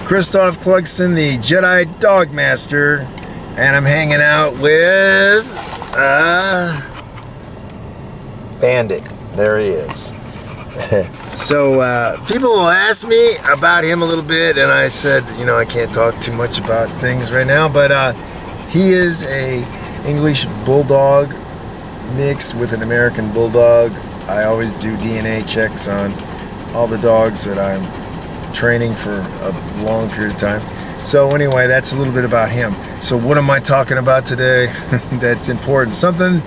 Christophe Clugston, the Jedi Dog Master, and I'm hanging out with Bandit. There he is. So people will ask me about him a little bit, and I said, you know, I can't talk too much about things right now, but he is a English Bulldog mixed with an American Bulldog. I always do DNA checks on all the dogs that I'm training for a long period of time. So anyway, that's a little bit about him. So what am I talking about today? That's important. Something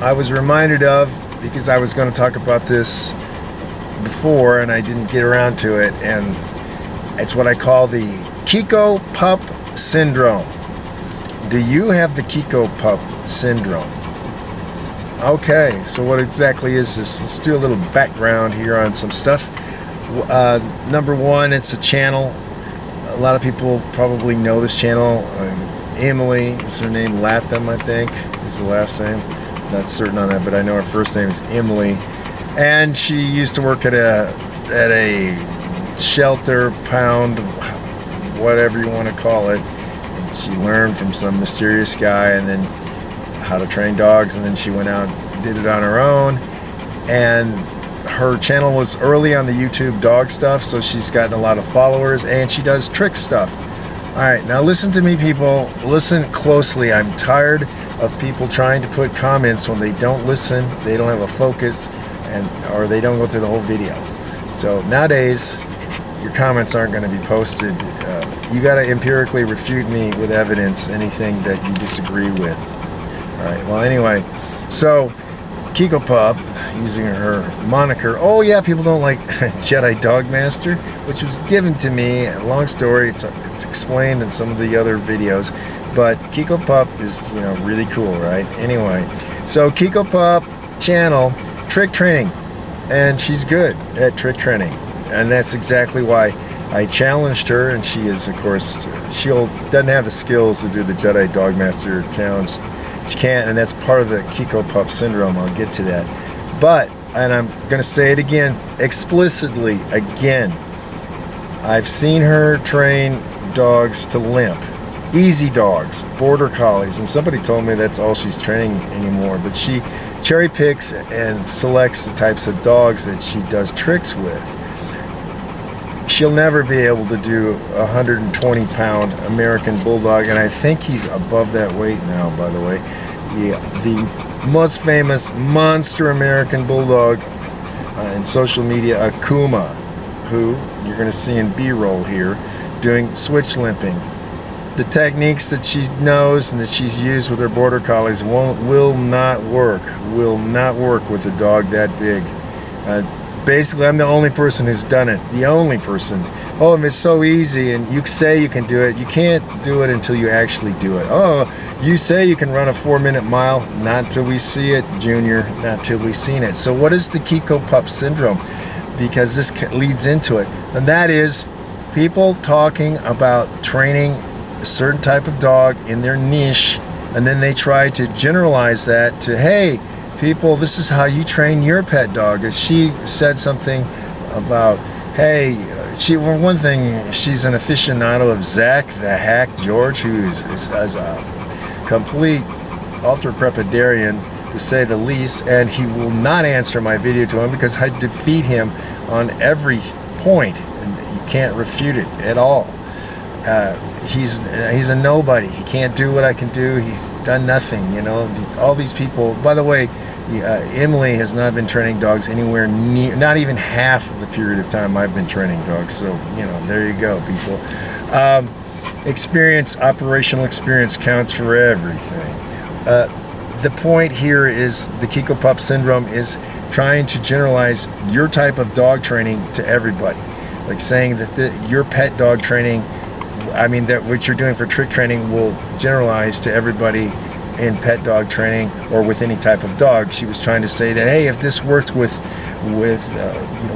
I was reminded of because I was going to talk about this before and I didn't get around to it, and it's what I call the Kiko Pup Syndrome. Do you have the Kiko Pup Syndrome? Okay, so what exactly is this? Let's do a little background here on some stuff. Number one, it's a channel. A lot of people probably know this channel. Emily is her name. Latham, I think, is the last name. Not certain on that, but I know her first name is Emily. And she used to work at a shelter, pound, whatever you want to call it. And she learned from some mysterious guy, and then how to train dogs, and then she went out and did it on her own. And her channel was early on the YouTube dog stuff, so she's gotten a lot of followers, and she does trick stuff. All right, now listen to me, people. Listen closely. I'm tired of people trying to put comments when they don't listen, they don't have a focus, or they don't go through the whole video. So nowadays, your comments aren't going to be posted. You got to empirically refute me with evidence, anything that you disagree with. All right, well, anyway, so Kiko Pup, using her moniker. Oh yeah, people don't like Jedi Dog Master, which was given to me. Long story, it's explained in some of the other videos, but Kiko Pup is, you know, really cool, right? Anyway, so Kiko Pup channel, trick training, and she's good at trick training, and that's exactly why I challenged her, and she is, of course, doesn't have the skills to do the Jedi Dog Master challenge. She can't, and that's part of the Kiko Pup Syndrome. I'll get to that. But, and I'm going to say it again, explicitly, again, I've seen her train dogs to limp. Easy dogs, border collies, and somebody told me that's all she's training anymore, but she cherry picks and selects the types of dogs that she does tricks with. She'll never be able to do a 120-pound American Bulldog, and I think he's above that weight now, by the way. The most famous monster American Bulldog in social media, Akuma, who you're going to see in B-roll here, doing switch limping. The techniques that she knows and that she's used with her border collies will not work with a dog that big. Basically, I'm the only person who's done it. The only person. Oh, and it's so easy, and you say you can do it. You can't do it until you actually do it. Oh, you say you can run a 4-minute mile. Not till we see it, Junior. Not till we've seen it. So what is the Kiko Pup Syndrome? Because this leads into it. And that is people talking about training a certain type of dog in their niche, and then they try to generalize that to, hey, people, this is how you train your pet dog. She said something about, hey, for one thing, she's an aficionado of Zach the Hack George, who is a complete ultra-crepidarian, to say the least, and he will not answer my video to him because I defeat him on every point, and you can't refute it at all. He's a nobody. He can't do what I can do. He's done nothing, you know. All these people, by the way, Emily has not been training dogs anywhere near, not even half of the period of time I've been training dogs. So, you know, there you go, people. Operational experience counts for everything. The point here is the Kiko Pup Syndrome is trying to generalize your type of dog training to everybody. Like saying that your pet dog training, I mean, that what you're doing for trick training will generalize to everybody in pet dog training or with any type of dog. She was trying to say that, hey, if this worked with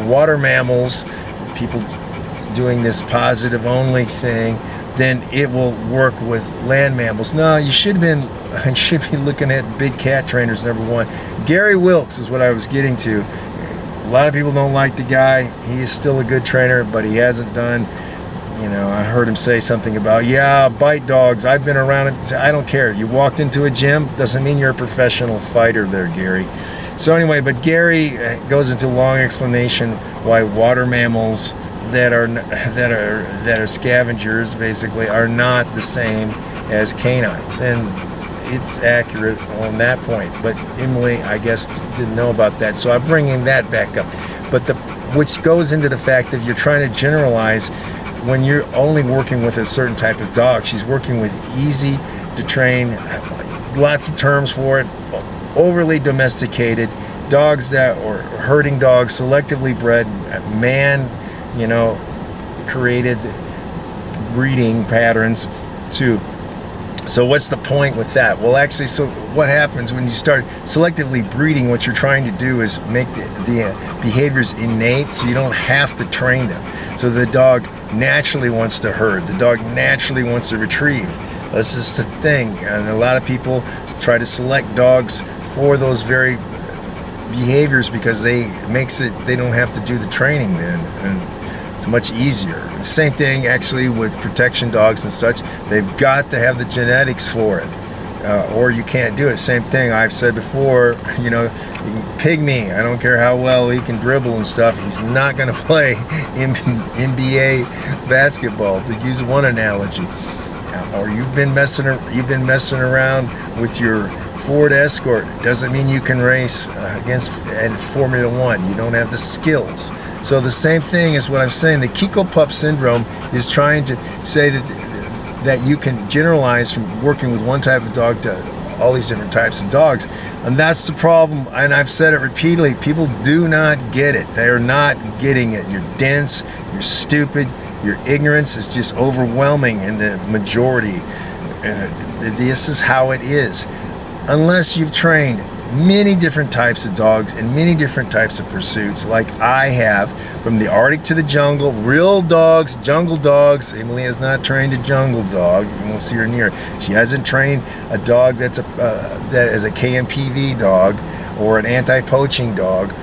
water mammals, people doing this positive only thing, then it will work with land mammals. No, you should be looking at big cat trainers, number one. Gary Wilkes is what I was getting to. A lot of people don't like the guy. He is still a good trainer, but he hasn't done I heard him say something about, yeah, bite dogs. I've been around it. I don't care. You walked into a gym, doesn't mean you're a professional fighter there, Gary. So anyway, but Gary goes into a long explanation why water mammals that are scavengers basically are not the same as canines, and it's accurate on that point. But Emily, I guess, didn't know about that, so I'm bringing that back up. But which goes into the fact that you're trying to generalize when you're only working with a certain type of dog. She's working with easy to train, lots of terms for it, overly domesticated dogs or herding dogs, selectively bred, created breeding patterns too. So what's the point with that? Well, actually, so what happens when you start selectively breeding, what you're trying to do is make the behaviors innate, so you don't have to train them. So the dog naturally wants to herd. The dog naturally wants to retrieve. That's just a thing. And a lot of people try to select dogs for those very behaviors because they don't have to do the training then, and it's much easier. Same thing actually with protection dogs and such. They've got to have the genetics for it, or you can't do it. Same thing I've said before, you can pygmy, I don't care how well he can dribble and stuff, he's not going to play NBA basketball, to use one analogy. Or you've been messing around with your Ford Escort. Doesn't mean you can race against Formula One. You don't have the skills. So the same thing is what I'm saying. The Kikopup Syndrome is trying to say that you can generalize from working with one type of dog to all these different types of dogs. And that's the problem. And I've said it repeatedly. People do not get it. They are not getting it. You're dense. You're stupid. Your ignorance is just overwhelming in the majority. This is how it is. Unless you've trained many different types of dogs and many different types of pursuits, like I have, from the Arctic to the jungle, real dogs, jungle dogs. Emily has not trained a jungle dog. You won't see her near. She hasn't trained a dog that is a KMPV dog or an anti-poaching dog.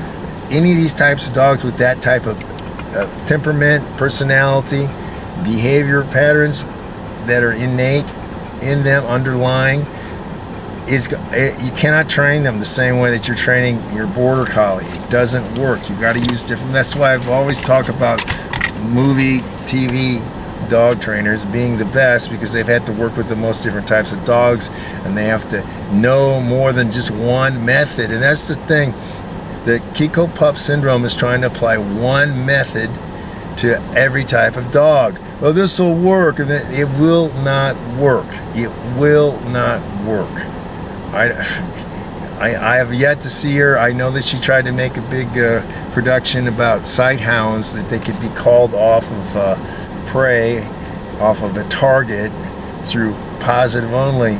Any of these types of dogs with that type of temperament, personality, behavior patterns that are innate in them, underlying, you cannot train them the same way that you're training your border collie. It doesn't work. You've got to use different. That's why I've always talked about movie, TV dog trainers being the best, because they've had to work with the most different types of dogs, and they have to know more than just one method. And that's the thing. The Kikopup Syndrome is trying to apply one method to every type of dog. Well, this will work, and it will not work. It will not work. I have yet to see her. I know that she tried to make a big production about sight hounds, that they could be called off of prey, off of a target through positive only.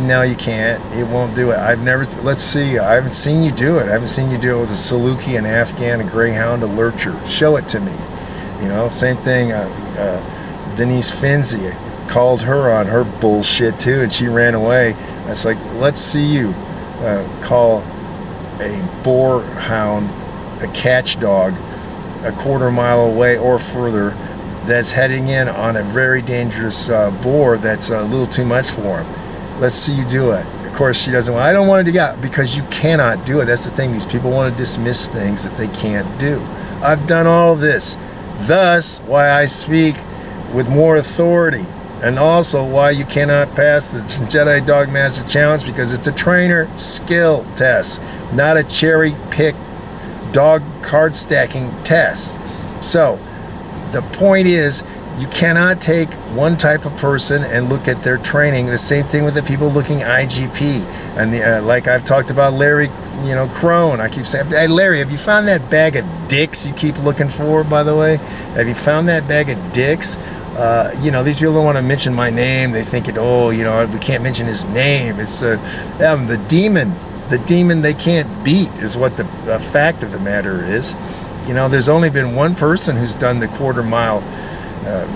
No, you can't. It won't do it. Let's see. I haven't seen you do it. I haven't seen you do it with a Saluki, an Afghan, a Greyhound, a Lurcher. Show it to me. Same thing. Denise Finzi, called her on her bullshit too, and she ran away. I was like, let's see you call a boar hound, a catch dog, a quarter mile away or further, that's heading in on a very dangerous boar that's a little too much for him. Let's see you do it. Of course, she doesn't want. I don't want to do it, because you cannot do it. That's the thing. These people want to dismiss things that they can't do. I've done all of this. Thus, why I speak with more authority, and also why you cannot pass the Jedi Dog Master Challenge, because it's a trainer skill test, not a cherry-picked dog card stacking test. So the point is, you cannot take one type of person and look at their training. The same thing with the people looking IGP. And like I've talked about Larry, Crone. I keep saying, hey, Larry, have you found that bag of dicks you keep looking for, by the way? Have you found that bag of dicks? These people don't want to mention my name. They think we can't mention his name. It's the demon. The demon they can't beat is what the fact of the matter is. There's only been one person who's done the quarter mile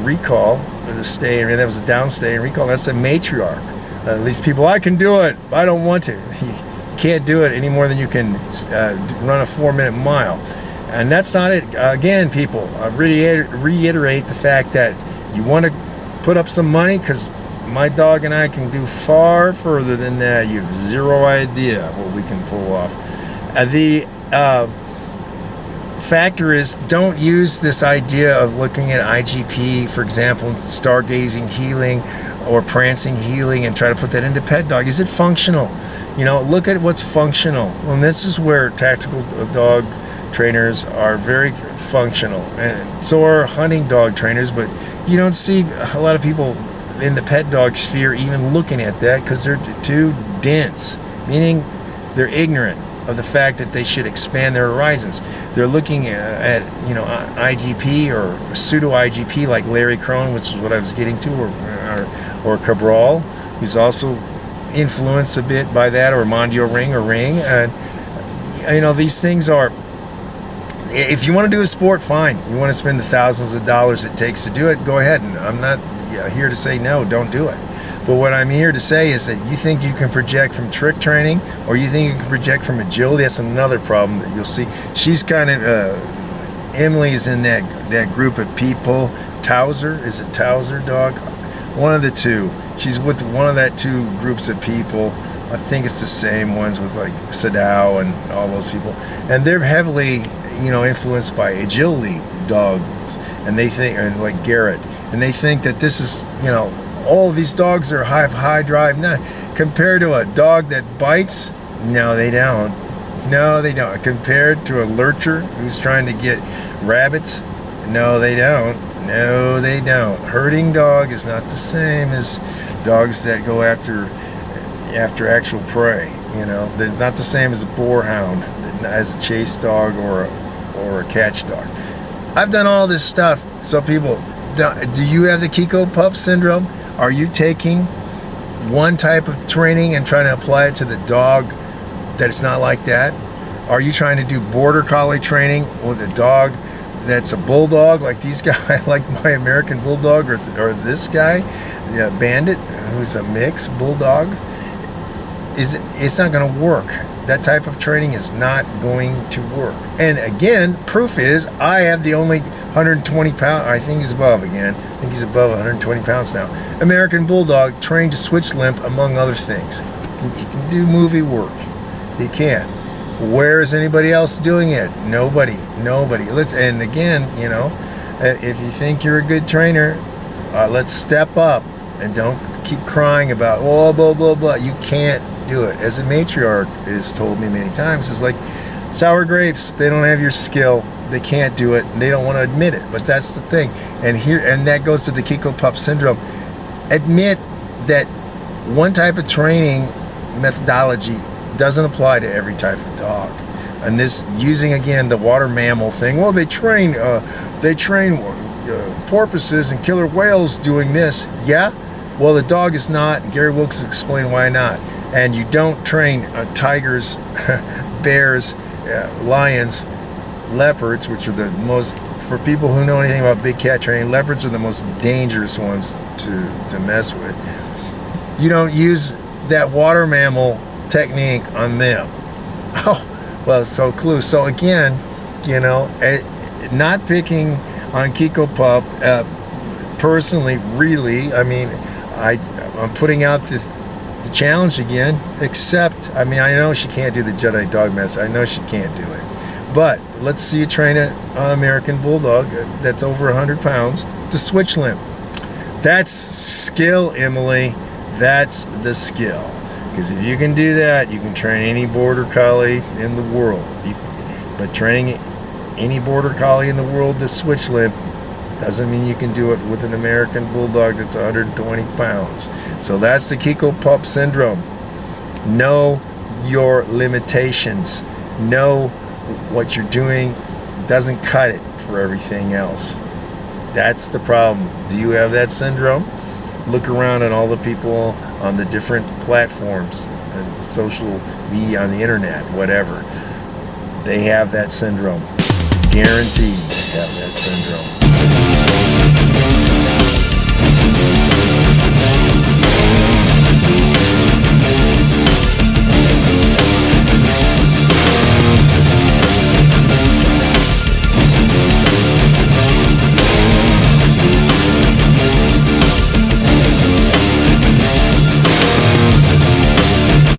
recall, the stay, and that was a downstay and recall. That's a matriarch. These people, I can do it. I don't want to. You can't do it any more than you can run a 4-minute mile. And that's not it. Again, people, I reiterate the fact that you want to put up some money, because my dog and I can do far further than that. You have zero idea what we can pull off. The factor is, don't use this idea of looking at IGP, for example, stargazing healing or prancing healing, and try to put that into pet dog. Is it functional? Look at what's functional. Well, and this is where tactical dog trainers are very functional, and so are hunting dog trainers, but you don't see a lot of people in the pet dog sphere even looking at that, because they're too dense, meaning they're ignorant of the fact that they should expand their horizons. They're looking at IGP or pseudo IGP, like Larry Crone, which is what I was getting to, or Cabral, who's also influenced a bit by that, or Mondio Ring or Ring. And these things are, if you want to do a sport, fine. You want to spend the thousands of dollars it takes to do it, go ahead. And I'm not here to say no, don't do it. But what I'm here to say is that you think you can project from trick training, or you think you can project from agility. That's another problem that you'll see. She's kind of, Emily's in that group of people. Towser, is it Towser dog? One of the two. She's with one of that two groups of people. I think it's the same ones with like Sadao and all those people. And they're heavily, influenced by agility dogs. And they think, and like Garrett, and they think that this is, all of these dogs are high drive. No, compared to a dog that bites, no, they don't. No, they don't. Compared to a lurcher who's trying to get rabbits, no, they don't. No, they don't. Herding dog is not the same as dogs that go after actual prey. They're not the same as a boar hound, as a chase dog or a catch dog. I've done all this stuff, so people, do you have the Kiko Pup Syndrome? Are you taking one type of training and trying to apply it to the dog that it's not like that? Are you trying to do border collie training with a dog that's a bulldog, like these guys, like my American bulldog, or this guy, Bandit, who's a mixed bulldog? It's not going to work. That type of training is not going to work. And again, proof is I have the only 120 pound, I think he's above again, I think he's above 120 pounds now, American bulldog, trained to switch limp, among other things. He can do movie work. He can. Where is anybody else doing it? Nobody. And again, if you think you're a good trainer, let's step up and don't keep crying about, blah, blah, blah. You can't do it. As a matriarch has told me many times, it's like sour grapes. They don't have your skill. They can't do it, and they don't want to admit it. But that's the thing. And that goes to the Kiko Pup Syndrome. Admit that one type of training methodology doesn't apply to every type of dog. And this, using again the water mammal thing, well, they train porpoises and killer whales doing this. Yeah, well, the dog is not. Gary Wilkes explained why not. And you don't train tigers, bears, lions, leopards, which are the most, for people who know anything about big cat training, leopards are the most dangerous ones to mess with. You don't use that water mammal technique on them. Oh, well, so clue. So again, not picking on Kiko Pup, personally, really, I mean, I'm putting out the challenge again, except, I know she can't do the Jedi Dog Master. I know she can't do it. But let's see you train an American Bulldog that's over 100 pounds to switch limp. That's skill, Emily. That's the skill. Because if you can do that, you can train any Border Collie in the world. But training any Border Collie in the world to switch limp doesn't mean you can do it with an American Bulldog that's 120 pounds. So that's the Kiko Pup Syndrome. Know your limitations. Know what you're doing doesn't cut it for everything else. That's the problem. Do you have that syndrome? Look around at all the people on the different platforms and social media, on the internet, whatever. They have that syndrome. Guaranteed they have that syndrome.